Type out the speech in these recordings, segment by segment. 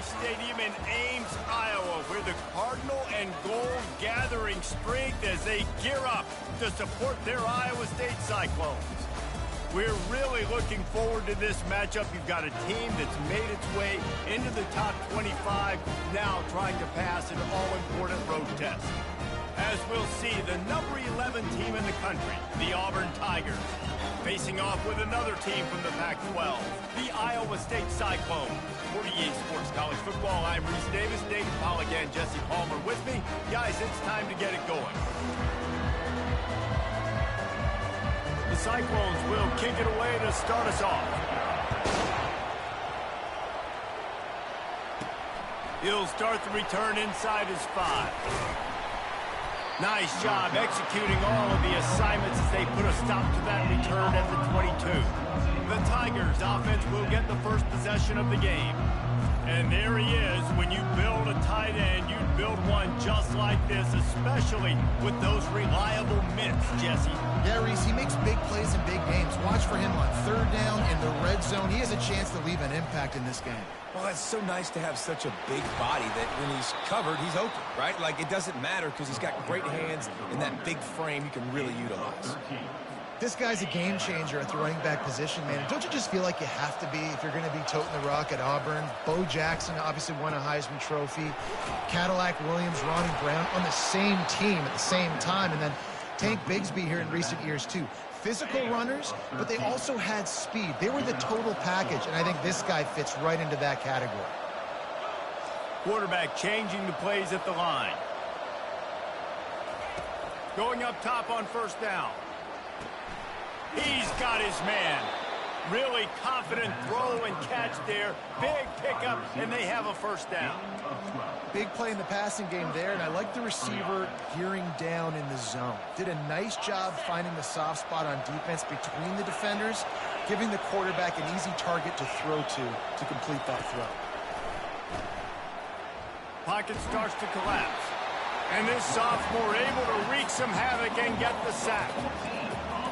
Stadium in Ames, Iowa, where the Cardinal and Gold gathering strength as they gear up to support their Iowa State Cyclones. We're really looking forward to this matchup. You've got a team that's made its way into the top 25, now trying to pass an all-important road test. As we'll see, the number 11 team in the country, the Auburn Tigers, facing off with another team from the Pac-12, the Iowa State Cyclones. For EA Sports College Football, I'm Reese Davis, David Pollock, and Jesse Palmer with me. Guys, it's time to get it going. The Cyclones will kick it away to start us off. He'll start the return inside his 5. Nice job executing all of the assignments as they put a stop to that return at the 22. The Tigers offense will get the first possession of the game. And there he is. When you build a tight end, you build one just like this, especially with those reliable mitts, Jesse. Yeah, Reese, he makes big plays in big games. Watch for him on third down in the red zone. He has a chance to leave an impact in this game. Well, it's so nice to have such a big body that when he's covered, he's open, right? Like, it doesn't matter because he's got great hands and that big frame you can really utilize. This guy's a game changer at the running back position, man. And don't you just feel like you have to be if you're going to be toting the rock at Auburn? Bo Jackson obviously won a Heisman Trophy. Cadillac Williams, Ronnie Brown on the same team at the same time. And then Tank Bigsby here in recent years, too. Physical runners, but they also had speed. They were the total package, and I think this guy fits right into that category. Quarterback changing the plays at the line. Going up top on first down. He's got his man. Really confident throw and catch there. Big pickup, and they have a first down. Big play in the passing game there, and I like the receiver gearing down in the zone. Did a nice job finding the soft spot on defense between the defenders, giving the quarterback an easy target to throw to complete that throw. Pocket starts to collapse. And this sophomore able to wreak some havoc and get the sack.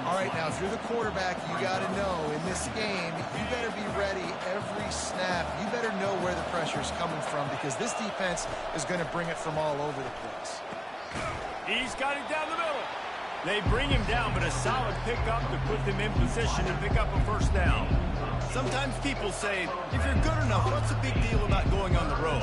All right, now, if you're the quarterback, you got to know in this game, you better be ready every snap. You better know where the pressure is coming from because this defense is going to bring it from all over the place. He's got it down the middle. They bring him down, but a solid pickup to put them in position to pick up a first down. Sometimes people say, if you're good enough, what's the big deal about going on the road?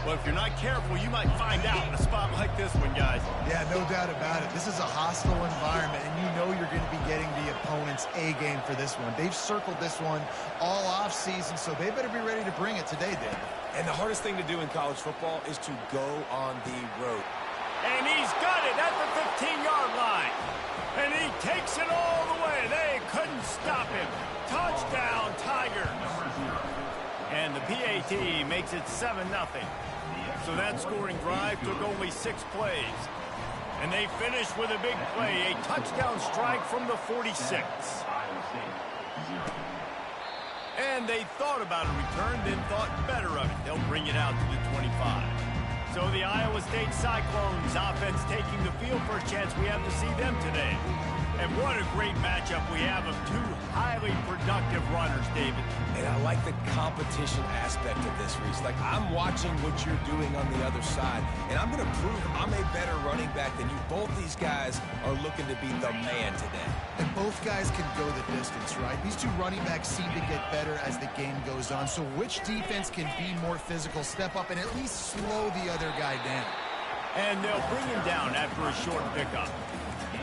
Well, if you're not careful, you might find out in a spot like this one, guys. Yeah, no doubt about it. This is a hostile environment, and you know you're going to be getting the opponent's A game for this one. They've circled this one all offseason, so they better be ready to bring it today, David. And the hardest thing to do in college football is to go on the road. And he's got it at the 15-yard line. And he takes it all the way. They couldn't stop him. Touchdown, Tigers. And the PAT makes it 7-0. So that scoring drive took only 6 plays. And they finished with a big play, a touchdown strike from the 46. And they thought about a return, then thought better of it. They'll bring it out to the 25. So the Iowa State Cyclones offense taking the field for a chance we have to see them today. And what a great matchup we have of two highly productive runners, David. And I like the competition aspect of this, Reese. Like, I'm watching what you're doing on the other side, and I'm going to prove I'm a better running back than you. Both these guys are looking to be the man today. And both guys can go the distance, right? These two running backs seem to get better as the game goes on. So which defense can be more physical, step up, and at least slow the other guy down? And they'll bring him down after a short pickup.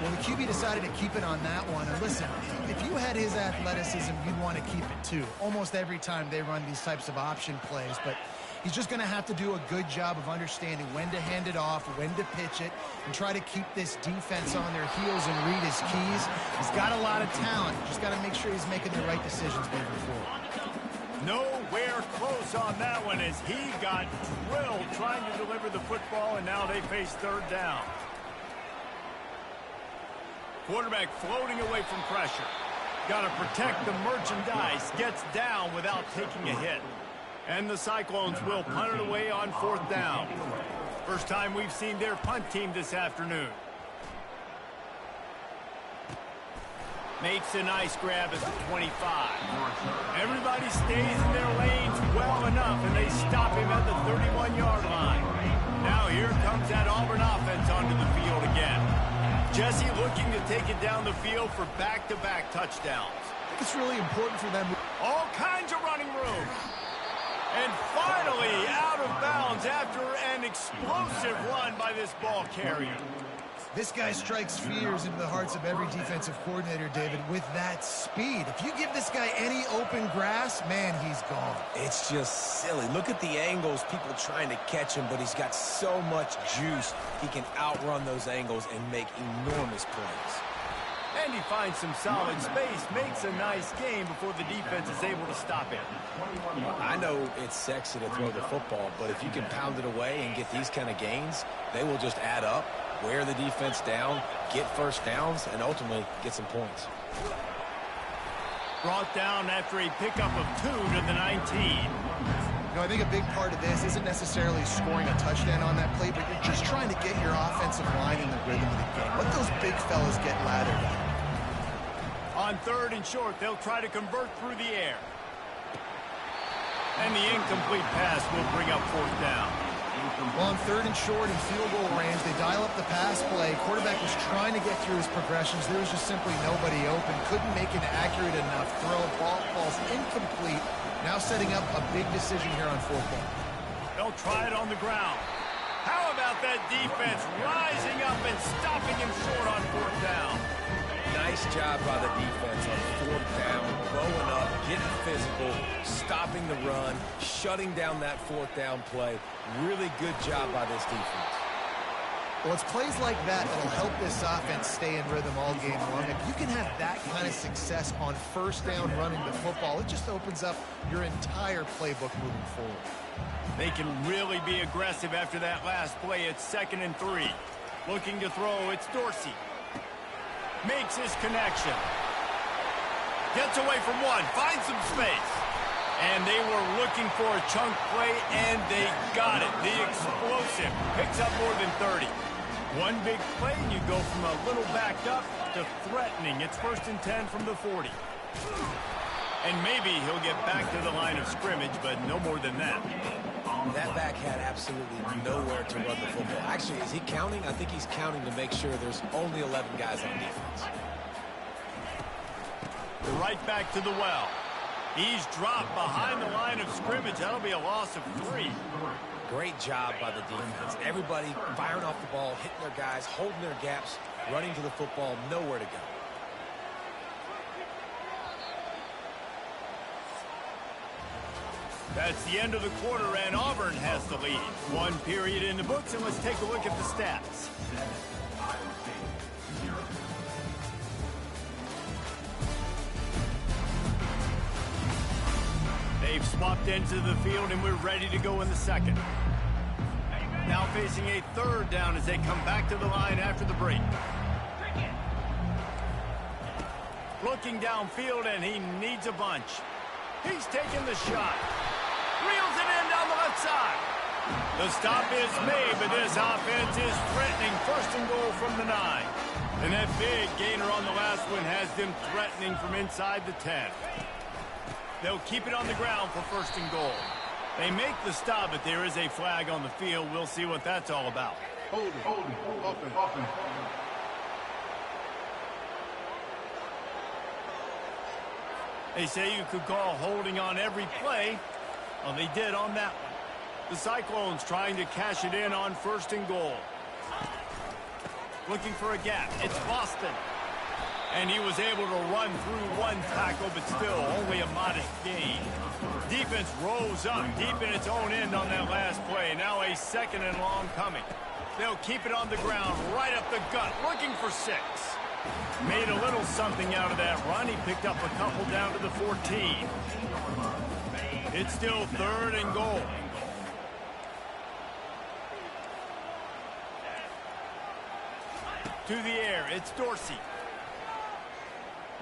Well, the QB decided to keep it on that one. And listen, if you had his athleticism, you'd want to keep it too. Almost every time they run these types of option plays. But he's just going to have to do a good job of understanding when to hand it off, when to pitch it, and try to keep this defense on their heels and read his keys. He's got a lot of talent. Just got to make sure he's making the right decisions moving forward. Nowhere close on that one as he got drilled trying to deliver the football, and now they face third down. Quarterback floating away from pressure. Got to protect the merchandise. Gets down without taking a hit. And the Cyclones will punt it away on fourth down. First time we've seen their punt team this afternoon. Makes a nice grab at the 25. Everybody stays in their lanes well enough, and they stop him at 31-yard line. Now here comes that Auburn offense onto the field again. Jesse looking to take it down the field for back-to-back touchdowns. I think it's really important for them. All kinds of running room. And finally out of bounds after an explosive run by this ball carrier. This guy strikes fears into the hearts of every defensive coordinator, David, with that speed. If you give this guy any open grass, man, he's gone. It's just silly. Look at the angles, people trying to catch him, but he's got so much juice. He can outrun those angles and make enormous plays. And he finds some solid space, makes a nice game before the defense is able to stop him. I know it's sexy to throw the football, but if you can pound it away and get these kind of gains, they will just add up, wear the defense down, get first downs, and ultimately get some points. Brought down after a pickup of 2 to the 19. You know, I think a big part of this isn't necessarily scoring a touchdown on that play, but you're just trying to get your offensive line in the rhythm of the game. Let those big fellas get lathered up. On 3rd and short, they'll try to convert through the air. And the incomplete pass will bring up 4th down. Well, on 3rd and short in field goal range, they dial up the pass play. Quarterback was trying to get through his progressions. There was just simply nobody open. Couldn't make an accurate enough throw. Ball falls incomplete. Now setting up a big decision here on 4th down. They'll try it on the ground. How about that defense rising up and stopping him short on 4th down? Nice job by the defense on 4th down, blowing up, getting physical, stopping the run, shutting down that 4th down play. Really good job by this defense. Well, it's plays like that that'll help this offense stay in rhythm all game long. If you can have that kind of success on 1st down running the football, it just opens up your entire playbook moving forward. They can really be aggressive after that last play. It's 2nd and 3. Looking to throw, it's Dorsey. Makes his connection. Gets away from one, finds some space. And they were looking for a chunk play, and they got it. The explosive picks up more than 30. One big play, and you go from a little backed up to threatening. It's 1st and 10 from the 40. And maybe he'll get back to the line of scrimmage, but no more than that. That back had absolutely nowhere to run the football. Actually, is he counting? I think he's counting to make sure there's only 11 guys on defense. Right back to the well. He's dropped behind the line of scrimmage. That'll be a loss of 3. Great job by the defense. Everybody firing off the ball, hitting their guys, holding their gaps, running to the football, nowhere to go. That's the end of the quarter, and Auburn has the lead. 1 period in the books, and let's take a look at the stats. They've swapped into the field, and we're ready to go in the 2nd. Now facing a 3rd down as they come back to the line after the break. Looking downfield, and he needs a bunch. He's taking the shot. Reels it in down the left side. The stop is made, but this offense is threatening 1st and goal from the 9. And that big gainer on the last one has them threatening from inside the 10. They'll keep it on the ground for 1st and goal. They make the stop, but there is a flag on the field. We'll see what that's all about. Hold it. Open. They say you could call holding on every play. Well, they did on that one. The Cyclones trying to cash it in on 1st and goal. Looking for a gap. It's Boston. And he was able to run through 1 tackle, but still only a modest gain. Defense rose up deep in its own end on that last play. Now a 2nd and long coming. They'll keep it on the ground, right up the gut, looking for 6. Made a little something out of that run. He picked up a couple down to the 14. It's still 3rd and goal. To the air, it's Dorsey.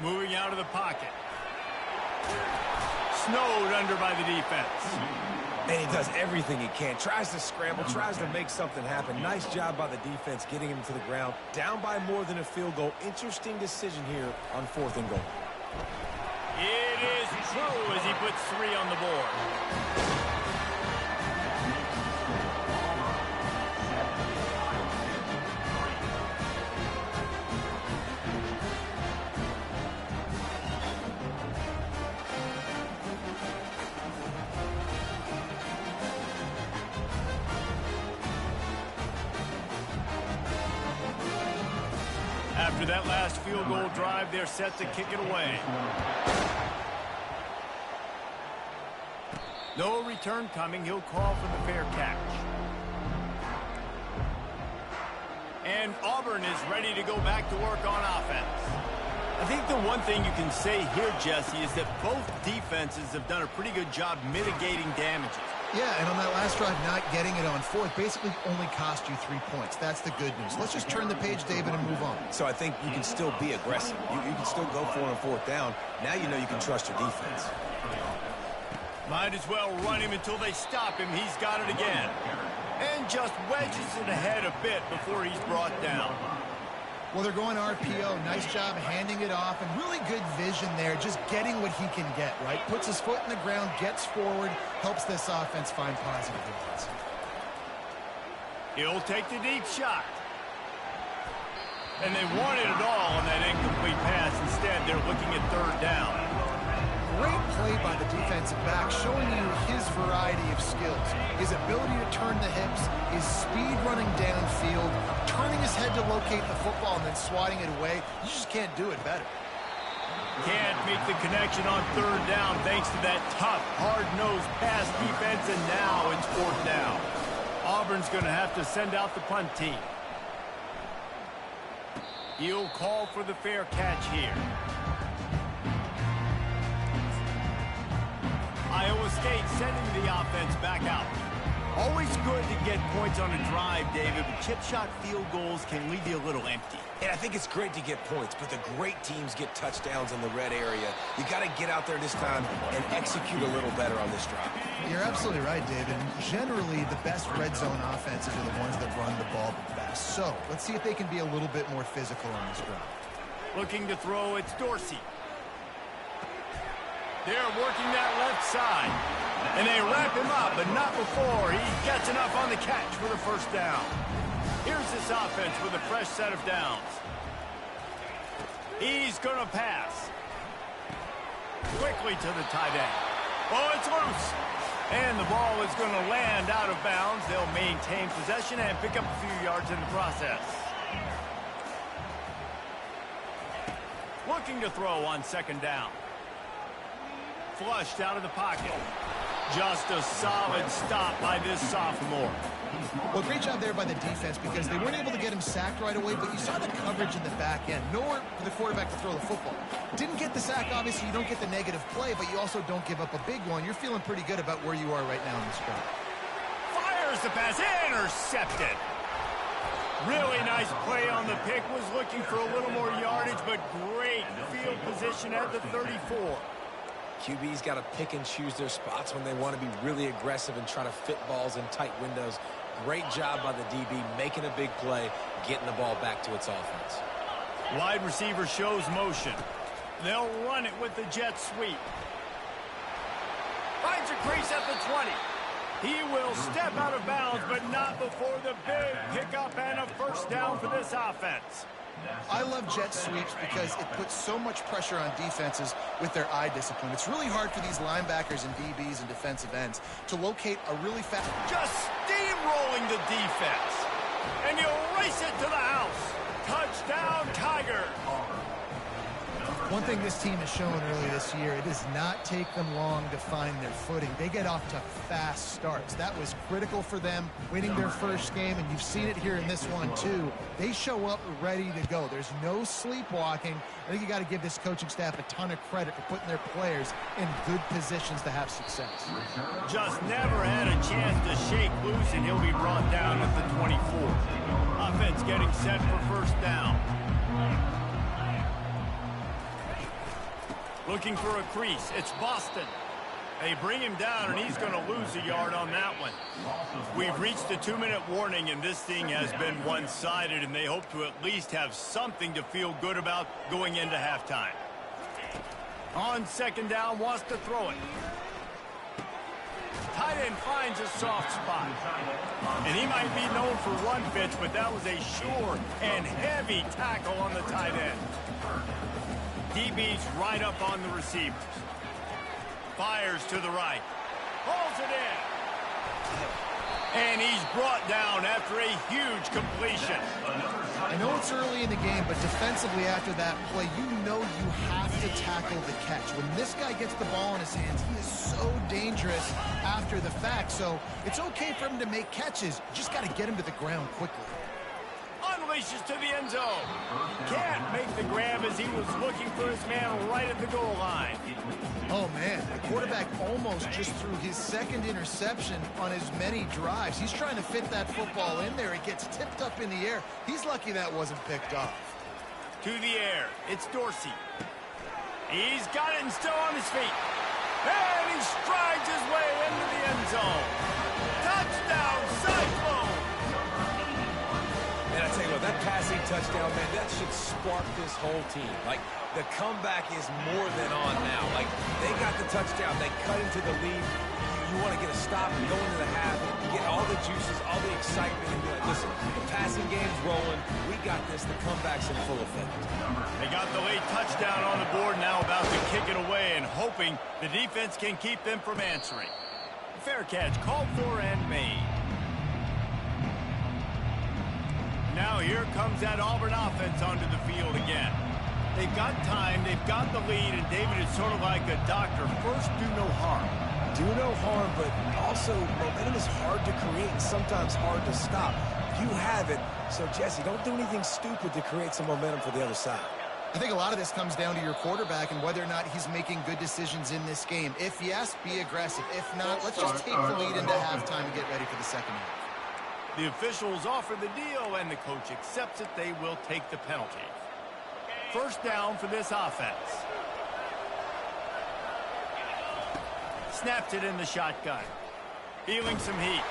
Moving out of the pocket. Snowed under by the defense. And he does everything he can. Tries to scramble, tries to make something happen. Nice job by the defense getting him to the ground. Down by more than a field goal. Interesting decision here on 4th and goal. It is true as he puts 3 on the board. After that last field goal drive, they're set to kick it away. No return coming. He'll call for the fair catch. And Auburn is ready to go back to work on offense. I think the one thing you can say here, Jesse, is that both defenses have done a pretty good job mitigating damages. Yeah, and on that last drive, not getting it on fourth basically only cost you 3 points. That's the good news. Let's just turn the page, David, and move on. So I think you can still be aggressive. You can still go for it on fourth down. Now you know you can trust your defense. Might as well run him until they stop him. He's got it again. And just wedges it ahead a bit before he's brought down. Well, they're going RPO. Nice job handing it off, and really good vision there, just getting what he can get, right? Puts his foot in the ground, gets forward, helps this offense find positive yards. He'll take the deep shot. And they wanted it all on that incomplete pass. Instead, they're looking at third down. Great play by the defensive back, showing you his variety of skills. His ability to turn the hips, his speed running downfield, turning his head to locate the football and then swatting it away. You just can't do it better. Can't make the connection on third down thanks to that tough, hard-nosed pass defense, and now it's fourth down. Auburn's going to have to send out the punt team. He'll call for the fair catch here. Iowa State sending the offense back out. Always good to get points on a drive, David, but chip shot field goals can leave you a little empty. And I think it's great to get points, but the great teams get touchdowns in the red area. You got to get out there this time and execute a little better on this drive. You're absolutely right, David. Generally, the best red zone offenses are the ones that run the ball the best. So let's see if they can be a little bit more physical on this drive. Looking to throw, it's Dorsey. They're working that left side. And they wrap him up, but not before he gets enough on the catch for the first down. Here's this offense with a fresh set of downs. He's going to pass. Quickly to the tight end. Oh, it's loose. And the ball is going to land out of bounds. They'll maintain possession and pick up a few yards in the process. Looking to throw on second down. Flushed out of the pocket. Just a solid stop by this sophomore. Well, great job there by the defense because they weren't able to get him sacked right away, but you saw the coverage in the back end. Nowhere for the quarterback to throw the football. Didn't get the sack, obviously. You don't get the negative play, but you also don't give up a big one. You're feeling pretty good about where you are right now in this drive. Fires the pass. Intercepted. Really nice play on the pick. Was looking for a little more yardage, but great field position at the 34. QB's got to pick and choose their spots when they want to be really aggressive and try to fit balls in tight windows. Great job by the DB making a big play, getting the ball back to its offense. Wide receiver shows motion. They'll run it with the jet sweep. Finds a crease at the 20. He will step out of bounds, but not before the big pickup and a first down for this offense. I love jet sweeps because it puts so much pressure on defenses with their eye discipline. It's really hard for these linebackers and DBs and defensive ends to locate a really fast... Just steamrolling the defense. And you'll race it to the house. Touchdown, Tiger. One thing this team has shown early this year, it does not take them long to find their footing. They get off to fast starts. That was critical for them winning their first game, and you've seen it here in this one too. They show up ready to go. There's no sleepwalking. I think you got to give this coaching staff a ton of credit for putting their players in good positions to have success. Just never had a chance to shake loose, and he'll be brought down at the 24. Offense getting set for first down. Looking for a crease. It's Boston. They bring him down, and he's going to lose a yard on that one. We've reached the 2-minute warning, and this thing has been one-sided, and they hope to at least have something to feel good about going into halftime. On second down, wants to throw it. Tight end finds a soft spot. And he might be known for run fits, but that was a sure and heavy tackle on the tight end. DB's right up on the receivers. Fires to the right. Pulls it in. And he's brought down after a huge completion. I know it's early in the game, but defensively after that play, you know you have to tackle the catch. When this guy gets the ball in his hands, he is so dangerous after the fact. So it's okay for him to make catches. You just got to get him to the ground quickly. Unleashes to the end zone. Can't make the grab as he was looking for his man right at the goal line. Oh, man, the quarterback almost just threw his second interception on as many drives. He's trying to fit that football in there. It gets tipped up in the air. He's lucky that wasn't picked off. To the air, it's Dorsey. He's got it and still on his feet. And he strides his way into the end zone. Touchdown, Cyclone! And I tell you what, that passing touchdown, man, that should spark this whole team. Like, the comeback is more than on now. Like, they got the touchdown. They cut into the lead. You want to get a stop and go into the half. You get all the juices, all the excitement. And be like, listen, the passing game's rolling. We got this. The comeback's in full effect. They got the late touchdown on the board, now about to kick it away and hoping the defense can keep them from answering. Fair catch called for and made. Now here comes that Auburn offense onto the field again. They've got time, they've got the lead, and David is sort of like a doctor. First, do no harm. Do no harm, but also momentum is hard to create and sometimes hard to stop. You have it, so Jesse, don't do anything stupid to create some momentum for the other side. I think a lot of this comes down to your quarterback and whether or not he's making good decisions in this game. If yes, be aggressive. If not, let's just take the lead into halftime and get ready for the second half. The officials offer the deal, and the coach accepts it. They will take the penalty. First down for this offense. Snaps it in the shotgun. Feeling some heat.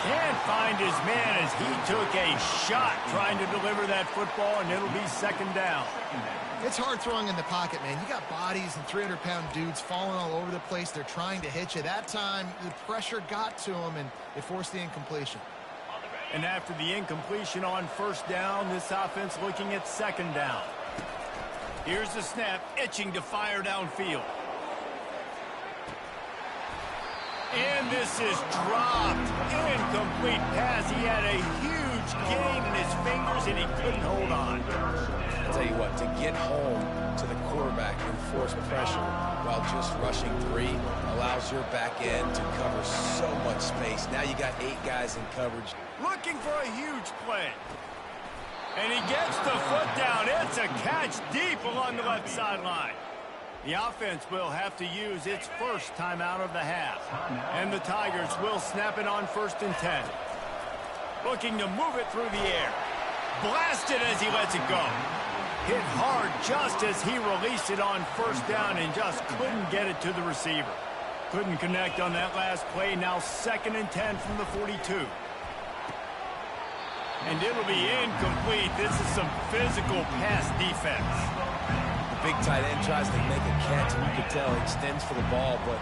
Can't find his man as he took a shot trying to deliver that football, and it'll be second down. It's hard throwing in the pocket, man. You got bodies and 300-pound dudes falling all over the place. They're trying to hit you. That time, the pressure got to him, and it forced the incompletion. And after the incompletion on first down, this offense looking at second down. Here's the snap, itching to fire downfield. And this is dropped. Incomplete pass. He had a huge gain in his fingers, and he couldn't hold on. I'll tell you what, to get home to the quarterback and force pressure while just rushing three allows your back end to cover so much space. Now you got 8 guys in coverage. Looking for a huge play. And he gets the foot down. It's a catch deep along the left sideline. The offense will have to use its first timeout of the half. And the Tigers will snap it on 1st and 10. Looking to move it through the air. Blasted as he lets it go. Hit hard just as he released it on first down and just couldn't get it to the receiver. Couldn't connect on that last play. Now 2nd and 10 from the 42. And it'll be incomplete. This is some physical pass defense. Big tight end tries to make a catch, and you can tell he extends for the ball, but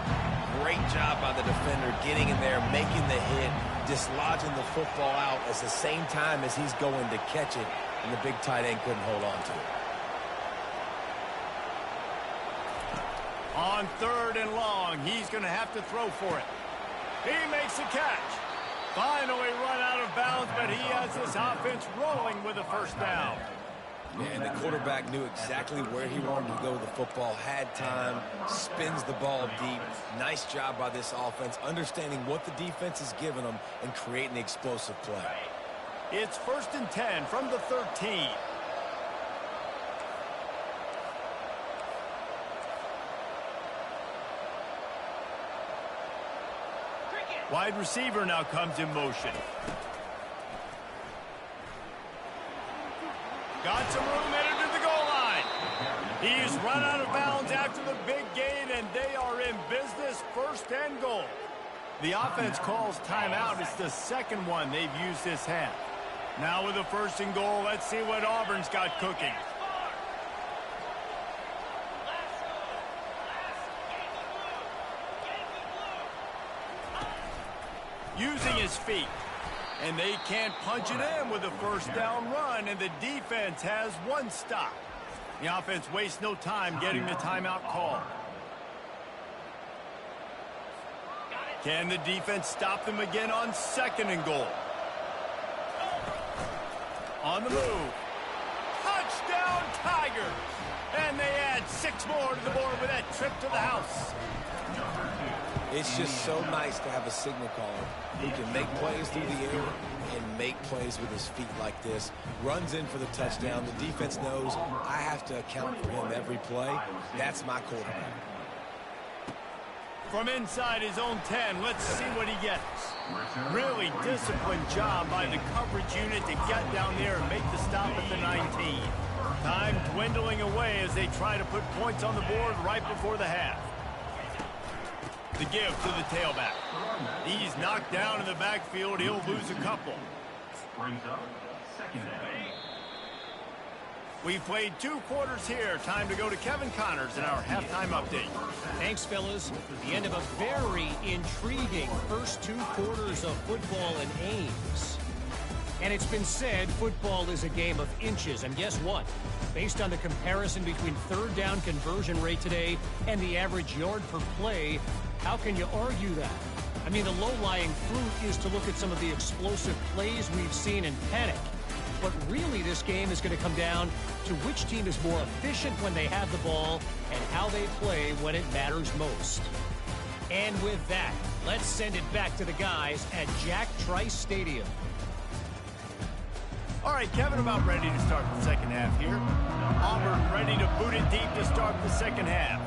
great job by the defender getting in there, making the hit, dislodging the football out at the same time as he's going to catch it, and the big tight end couldn't hold on to it. On 3rd and long, he's going to have to throw for it. He makes the catch. Finally run out of bounds, but he has this offense rolling with a first down. And the quarterback knew exactly where he wanted to go with the football, had time, spins the ball deep. Nice job by this offense, understanding what the defense is giving them and creating the explosive play. It's 1st and 10 from the 13. Wide receiver now comes in motion. Got some room headed to the goal line. He's run out of bounds after the big gain, and they are in business, 1st and goal. The offense calls timeout. It's the second one they've used this half. Now with a 1st and goal, let's see what Auburn's got cooking. Using his feet. And they can't punch it in with a 1st down run, and the defense has 1 stop. The offense wastes no time getting the timeout call. Can the defense stop them again on 2nd and goal? On the move. Touchdown, Tigers! And they add 6 more to the board with that trip to the house. It's just so nice to have a signal caller who can make plays through the air and make plays with his feet like this. Runs in for the touchdown. The defense knows I have to account for him every play. That's my quarterback. From inside his own 10, let's see what he gets. Really disciplined job by the coverage unit to get down there and make the stop at the 19. Time dwindling away as they try to put points on the board right before the half. The give to the tailback. He's knocked down in the backfield. He'll lose a couple. We've played 2 quarters here. Time to go to Kevin Connors in our halftime update. Thanks, fellas. The end of a very intriguing first 2 quarters of football in Ames. And it's been said football is a game of inches. And guess what? Based on the comparison between 3rd down conversion rate today and the average yard per play, how can you argue that? I mean, the low-lying fruit is to look at some of the explosive plays we've seen in panic. But really, this game is going to come down to which team is more efficient when they have the ball and how they play when it matters most. And with that, let's send it back to the guys at Jack Trice Stadium. All right, Kevin, about ready to start the second half here. Auburn ready to boot it deep to start the second half.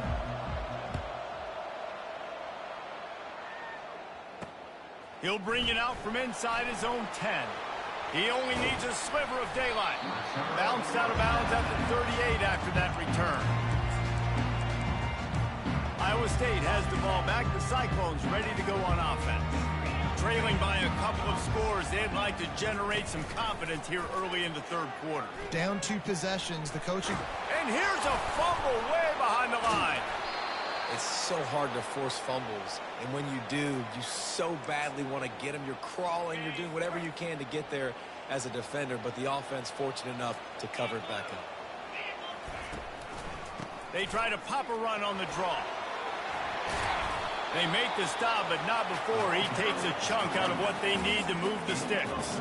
He'll bring it out from inside his own 10. He only needs a sliver of daylight. Bounced out of bounds at the 38 after that return. Iowa State has the ball back. The Cyclones ready to go on offense. Trailing by a couple of scores, they'd like to generate some confidence here early in the 3rd quarter. Down 2 possessions, the coaching. And here's a fumble way behind the line. It's so hard to force fumbles, and when you do, you so badly want to get them. You're crawling, you're doing whatever you can to get there as a defender, but the offense fortunate enough to cover it back up. They try to pop a run on the draw. They make the stop, but not before he takes a chunk out of what they need to move the sticks.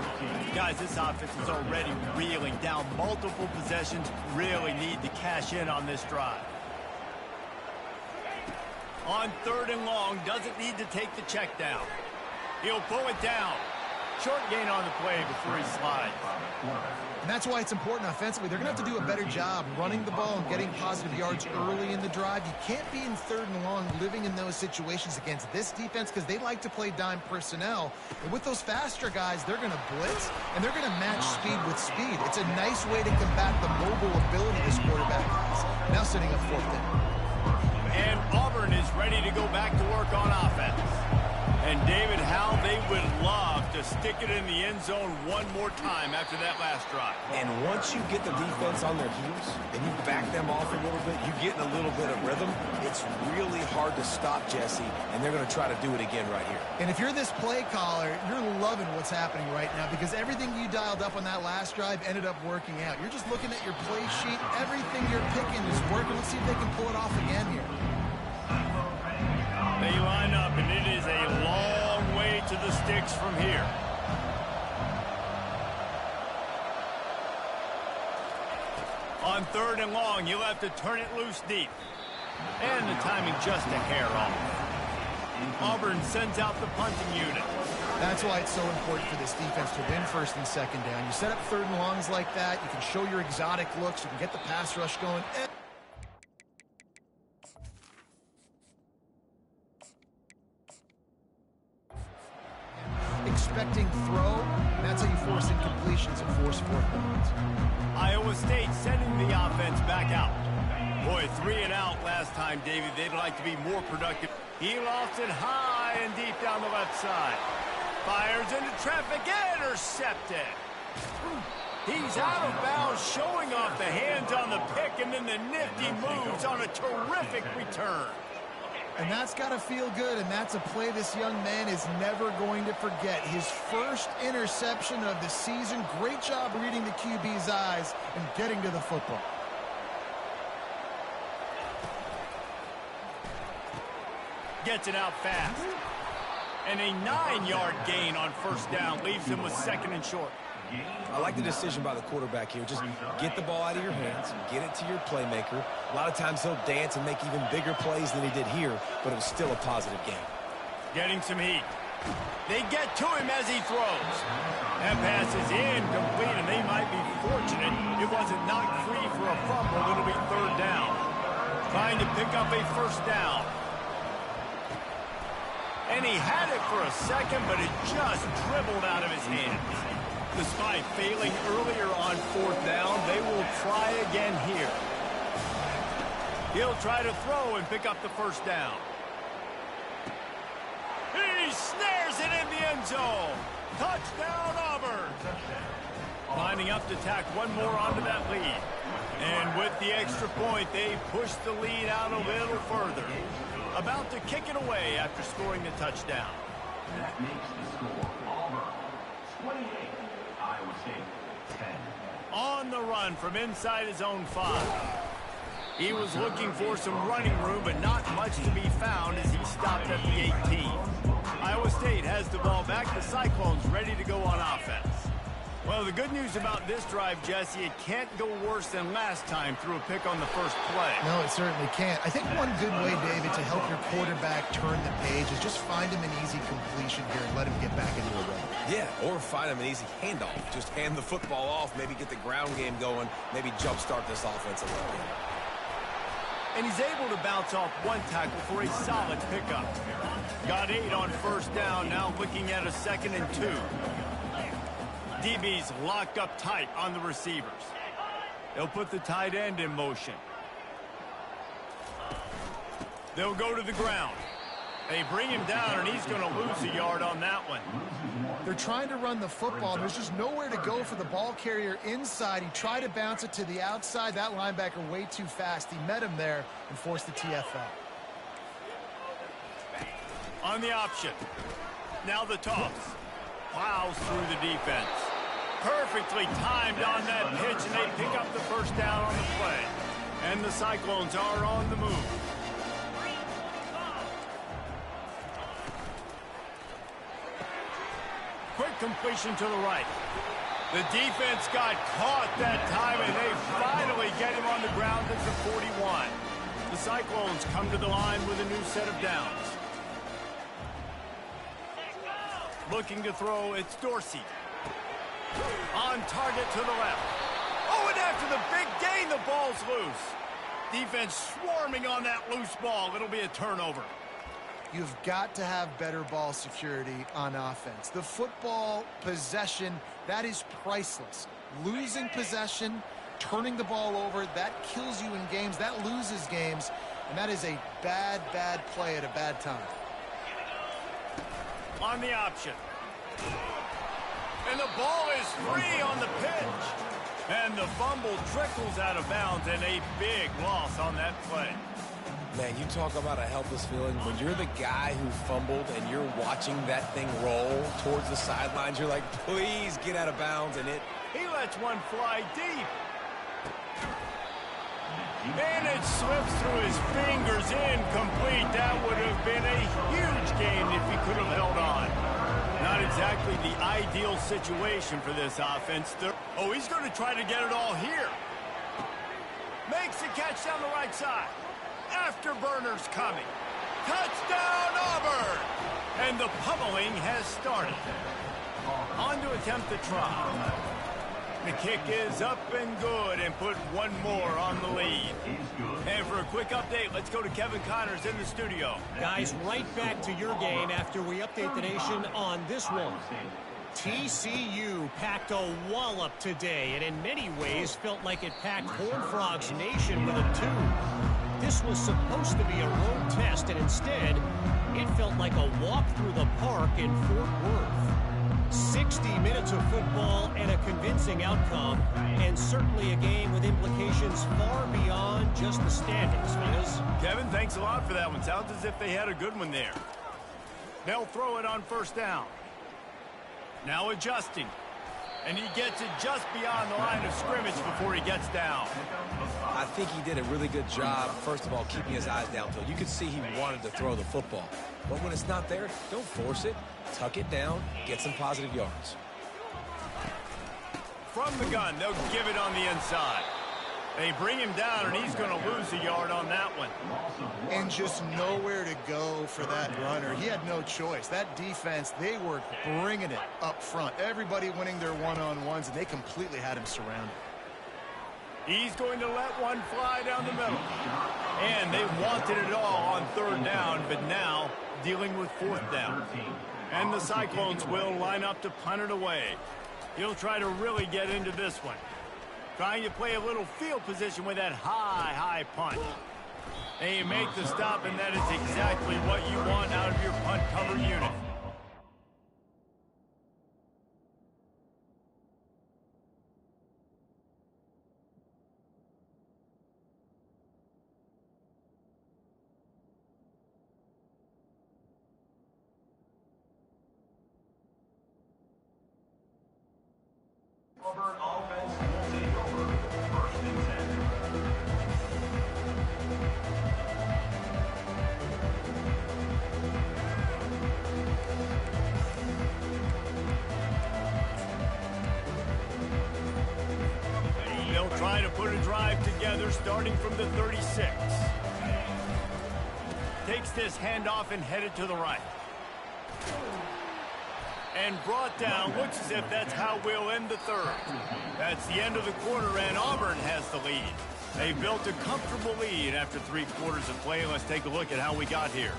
Guys, this offense is already reeling down multiple possessions. Really need to cash in on this drive. On 3rd and long, doesn't need to take the check down. He'll pull it down. Short gain on the play before he slides. And that's why it's important offensively. They're going to have to do a better job running the ball and getting positive yards early in the drive. You can't be in 3rd and long living in those situations against this defense because they like to play dime personnel. And with those faster guys, they're going to blitz, and they're going to match speed with speed. It's a nice way to combat the mobile ability this quarterback has. Now setting up 4th down. And Auburn is ready to go back to work on offense. And David, how they would love to stick it in the end zone one more time after that last drive. And once you get the defense on their heels and you back them off a little bit, you get in a little bit of rhythm, it's really hard to stop Jesse, and they're going to try to do it again right here. And if you're this play caller, you're loving what's happening right now because everything you dialed up on that last drive ended up working out. You're just looking at your play sheet. Everything you're picking is working. Let's see if they can pull it off again here. They line up, and it is a long way to the sticks from here. On 3rd and long, you'll have to turn it loose deep. And the timing just a hair off. Auburn sends out the punting unit. That's why it's so important for this defense to win 1st and 2nd down. You set up 3rd and longs like that. You can show your exotic looks. You can get the pass rush going. Expecting throw, and that's how you force incompletions and force 4th downs. Iowa State sending the offense back out. Boy, 3 and out last time, David. They'd like to be more productive. He lofts it high and deep down the left side. Fires into traffic, intercepted. He's out of bounds, showing off the hands on the pick, and then the nifty moves on a terrific return. And that's got to feel good, and that's a play this young man is never going to forget. His first interception of the season. Great job reading the QB's eyes and getting to the football. Gets it out fast. And a 9-yard gain on first down leaves him with 2nd and short. I like the decision by the quarterback here. Just get the ball out of your hands, get it to your playmaker. A lot of times he'll dance and make even bigger plays than he did here, but it was still a positive game. Getting some heat. They get to him as he throws. That pass is incomplete, and they might be fortunate it wasn't knocked free for a fumble. It'll be 3rd down. Trying to pick up a first down. And he had it for a second, but it just dribbled out of his hands. Despite failing earlier on 4th down, they will try again here. He'll try to throw and pick up the first down. He snares it in the end zone. Touchdown, Auburn. Lining up to tack one more onto that lead. And with the extra point, they push the lead out a little further. About to kick it away after scoring the touchdown. That makes the score Auburn 28, Iowa State 10. On the run from inside his own 5. He was looking for some running room, but not much to be found as he stopped at the 18. Iowa State has the ball back. The Cyclones ready to go on offense. Well, the good news about this drive, Jesse, it can't go worse than last time through a pick on the first play. No, it certainly can't. I think one good way, David, to help your quarterback turn the page is just find him an easy completion here and let him get back into a run. Yeah, or find him an easy handoff. Just hand the football off, maybe get the ground game going, maybe jumpstart this offense a little bit. And he's able to bounce off one tackle for a solid pickup. Got 8 on first down, now looking at a 2nd and 2. DB's locked up tight on the receivers. They'll put the tight end in motion. They'll go to the ground. They bring him down, and he's going to lose a yard on that one. They're trying to run the football. There's just nowhere to go for the ball carrier inside. He tried to bounce it to the outside. That linebacker way too fast. He met him there and forced the TFL. On the option. Now the toss. Plows through the defense. Perfectly timed on that pitch, and they pick up the first down on the play. And the Cyclones are on the move. Quick completion to the right. The defense got caught that time, and they finally get him on the ground at the 41. The Cyclones come to the line with a new set of downs. Looking to throw, it's Dorsey. On target to the left. Oh, and after the big gain, the ball's loose. Defense swarming on that loose ball. It'll be a turnover. You've got to have better ball security on offense. The football possession, that is priceless. Losing possession, turning the ball over, that kills you in games, that loses games, and that is a bad, bad play at a bad time. On the option. And the ball is free on the pitch. And the fumble trickles out of bounds, and a big loss on that play. Man, you talk about a helpless feeling. When you're the guy who fumbled and you're watching that thing roll towards the sidelines, you're like, please get out of bounds, and He lets one fly deep. And it slips through his fingers, incomplete. That would have been a huge gain if he could have held on. Not exactly the ideal situation for this offense. Oh, he's going to try to get it all here. Makes the catch down the right side. Afterburners coming. Touchdown, Auburn! And the pummeling has started. On to attempt the try. The kick is up and good, and put one more on the lead. And for a quick update, let's go to Kevin Connors in the studio. Guys, right back to your game after we update the nation on this one. TCU packed a wallop today, and in many ways felt like it packed Horned Frogs Nation with a tune. This was supposed to be a road test, and instead, it felt like a walk through the park in Fort Worth. 60 minutes of football and a convincing outcome, and certainly a game with implications far beyond just the standings, fellas. Kevin, thanks a lot for that one. Sounds as if they had a good one there. They'll throw it on first down. Now adjusting. And he gets it just beyond the line of scrimmage before he gets down. I think he did a really good job, first of all, keeping his eyes downfield. You could see he wanted to throw the football. But when it's not there, don't force it. Tuck it down, get some positive yards. From the gun, they'll give it on the inside. They bring him down, and he's going to lose a yard on that one. And just nowhere to go for that runner. He had no choice. That defense, they were bringing it up front. Everybody winning their one-on-ones, and they completely had him surrounded. He's going to let one fly down the middle. And they wanted it all on third down, but now dealing with fourth down. And the Cyclones will line up to punt it away. He'll try to really get into this one. Trying to play a little field position with that high punt. And you make the stop, and that is exactly what you want out of your punt cover unit. Auburn offense will take over. First and 10. They'll try to put a drive together starting from the 36. Takes this handoff and headed to the right. And brought down. Looks as if that's how we'll end the third. That's the end of the quarter, and Auburn has the lead. They built a comfortable lead after 3 quarters of play. Let's take a look at how we got here.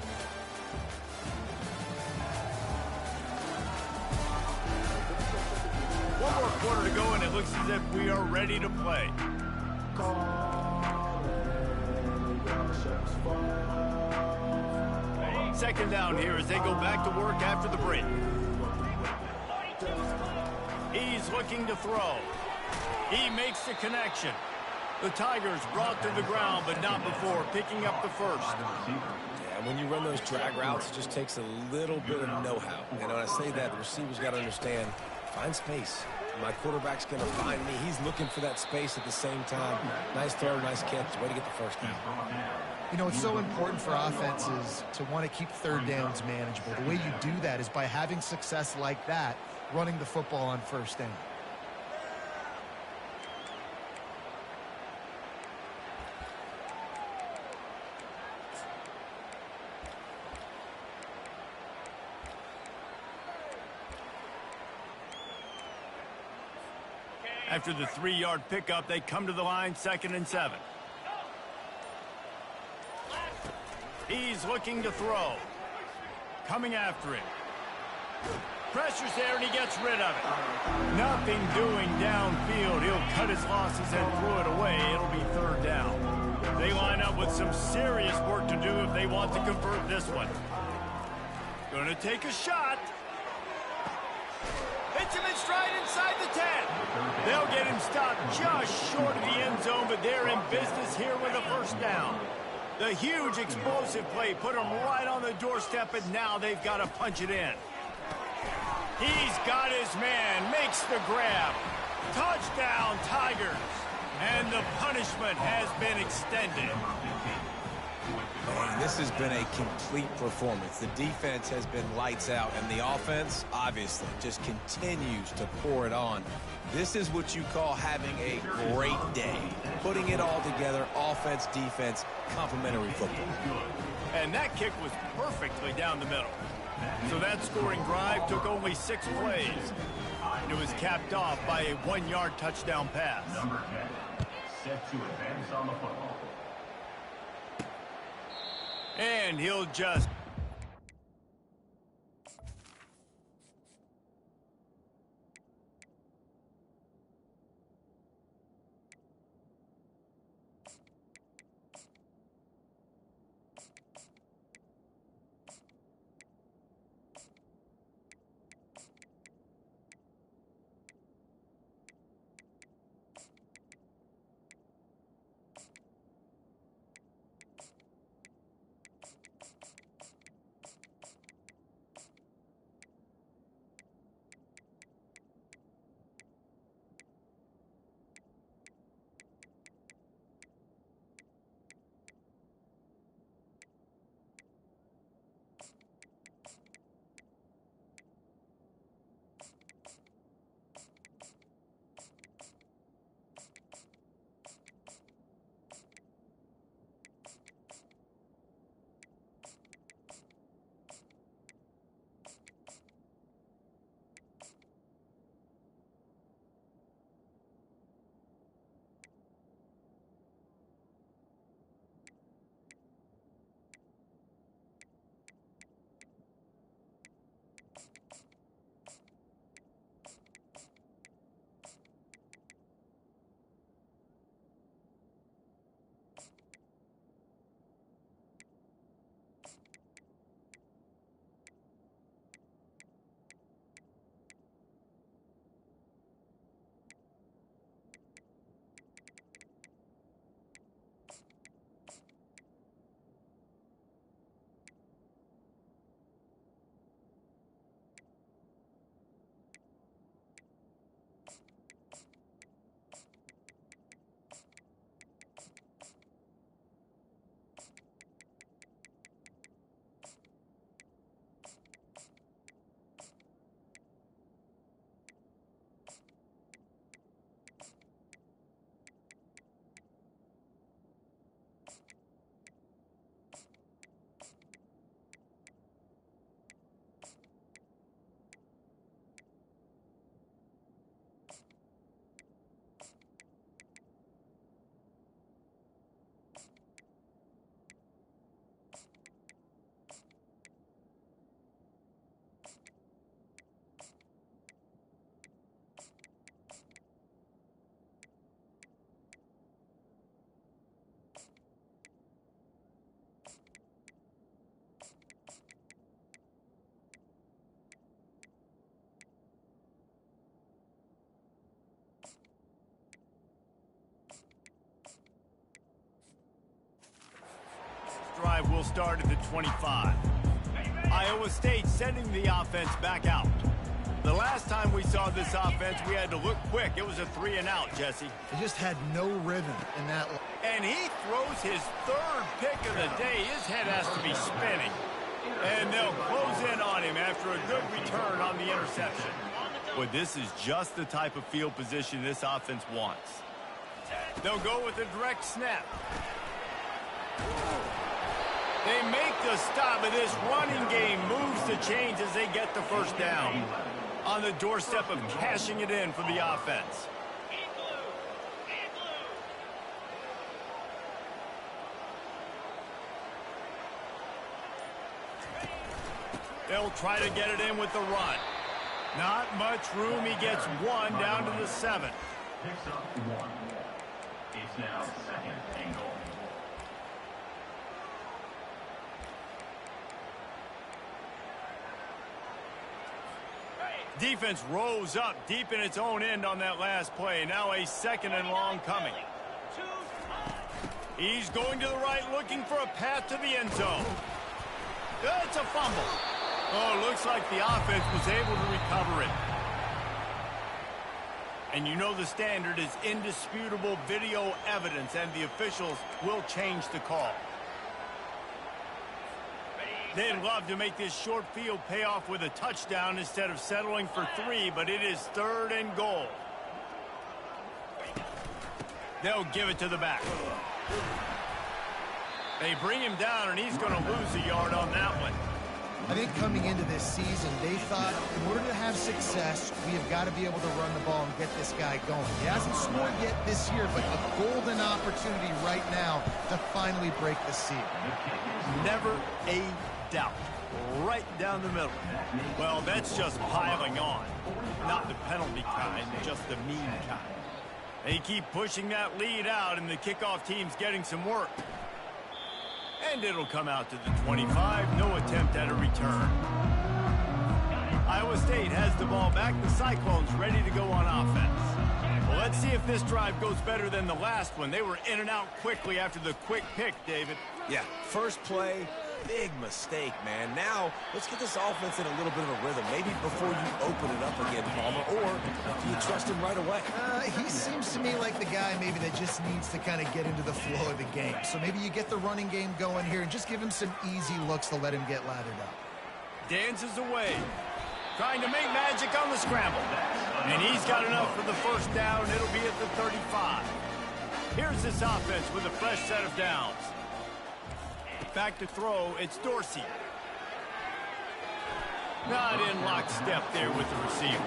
One more quarter to go, and it looks as if we are ready to play. Second down here as they go back to work after the break. He's looking to throw. He makes the connection. The Tigers brought to the ground, but not before picking up the first. Yeah, when you run those drag routes, it just takes a little bit of know-how. And when I say that, the receivers got to understand, find space. My quarterback's going to find me. He's looking for that space at the same time. Nice throw, nice catch. Way to get the first down. You know, it's so important for offenses to want to keep third downs manageable. The way you do that is by having success like that, running the football on first down. After the 3-yard pickup, they come to the line, 2nd and 7. He's looking to throw. Coming after him. Pressure's there, and he gets rid of it. Nothing doing downfield. He'll cut his losses and throw it away. It'll be 3rd down. They line up with some serious work to do if they want to convert this one. Going to take a shot. Hits him in stride inside the 10. They'll get him stopped just short of the end zone, but they're in business here with a first down. The huge explosive play put them right on the doorstep, and now they've got to punch it in. He's got his man, makes the grab. Touchdown, Tigers. And the punishment has been extended. Man, this has been a complete performance. The defense has been lights out, and the offense, obviously, just continues to pour it on. This is what you call having a great day. Putting it all together, offense, defense, complementary football. And that kick was perfectly down the middle. So that scoring drive took only 6 plays. And it was capped off by a 1-yard touchdown pass. Number 10, set to advance on the football. And he'll just... will start at the 25. Iowa State sending the offense back out. The last time we saw this offense, we had to look quick. It was a 3-and-out, Jesse. He just had no rhythm in that. And he throws his third pick of the day. His head has to be spinning. And they'll close in on him after a good return on the interception. But this is just the type of field position this offense wants. They'll go with a direct snap. They make the stop, but this running game moves the chains as they get the first down. On the doorstep of cashing it in for the offense. They'll try to get it in with the run. Not much room. He gets one down to the 7. Picks up 1. It's now 2nd and goal. Defense rose up deep in its own end on that last play. Now a 2nd and long coming. He's going to the right, looking for a path to the end zone. It's a fumble. Oh, it looks like the offense was able to recover it. And you know the standard is indisputable video evidence, and the officials will change the call. They'd love to make this short field pay off with a touchdown instead of settling for 3, but it is 3rd and goal. They'll give it to the back. They bring him down, and he's going to lose a yard on that one. I think coming into this season, they thought in order to have success, we have got to be able to run the ball and get this guy going. He hasn't scored yet this year, but a golden opportunity right now to finally break the seal. Never a doubt. Right down the middle. Well, that's just piling on. Not the penalty kind, just the mean kind. They keep pushing that lead out, and the kickoff team's getting some work. And it'll come out to the 25. No attempt at a return. Iowa State has the ball back. The Cyclones ready to go on offense. Well, let's see if this drive goes better than the last one. They were in and out quickly after the quick pick, David. Yeah, first play, big mistake, man. Now, let's get this offense in a little bit of a rhythm. Maybe before you open it up again, Palmer, or do you trust him right away? He seems to me like the guy maybe that just needs to kind of get into the flow of the game. So maybe you get the running game going here and just give him some easy looks to let him get lathered up. Dances away. Trying to make magic on the scramble. And he's got enough for the first down. It'll be at the 35. Here's this offense with a fresh set of downs. Back to throw, it's Dorsey. Not in lockstep there with the receiver.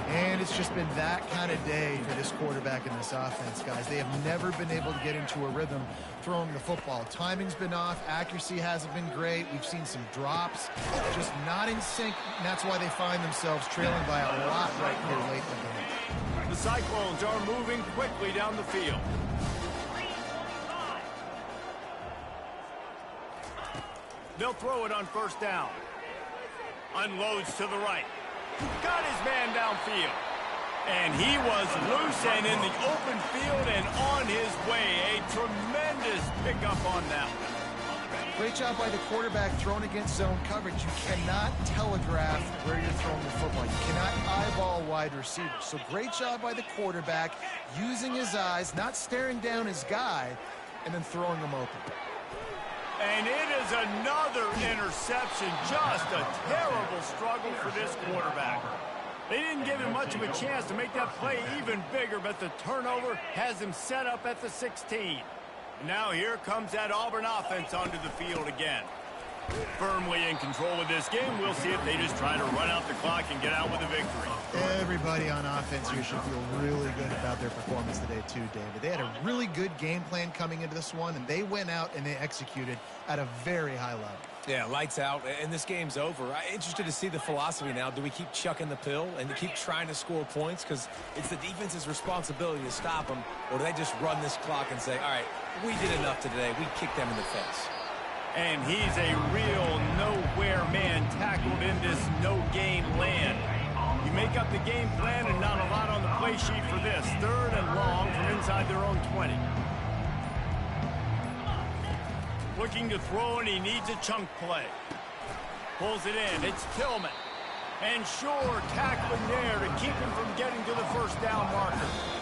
And it's just been that kind of day for this quarterback in this offense, guys. They have never been able to get into a rhythm throwing the football. Timing's been off. Accuracy hasn't been great. We've seen some drops. Just not in sync, and that's why they find themselves trailing by a lot right here late in the game. The Cyclones are moving quickly down the field. They'll throw it on first down. Unloads to the right. Got his man downfield. And he was loose and in the open field and on his way. A tremendous pickup on that one. Great job by the quarterback throwing against zone coverage. You cannot telegraph where you're throwing the football. You cannot eyeball wide receivers. So great job by the quarterback using his eyes, not staring down his guy, and then throwing him open. And it is another interception. Just a terrible struggle for this quarterback. They didn't give him much of a chance to make that play even bigger, but the turnover has him set up at the 16. Now here comes that Auburn offense onto the field again. Firmly in control of this game. We'll see if they just try to run out the clock and get out with a victory. Everybody on offense here should feel really good about their performance today too, David. They had a really good game plan coming into this one, and they went out and they executed at a very high level. Yeah, lights out, and this game's over. I'm interested to see the philosophy now. Do we keep chucking the pill and keep trying to score points? Because it's the defense's responsibility to stop them, or do they just run this clock and say, all right, we did enough today. We kicked them in the face. And he's a real nowhere man tackled in this no-game land. You make up the game plan and not a lot on the play sheet for this. 3rd and long from inside their own 20. Looking to throw, and he needs a chunk play. Pulls it in. It's Tillman. And sure, tackling there to keep him from getting to the first down marker.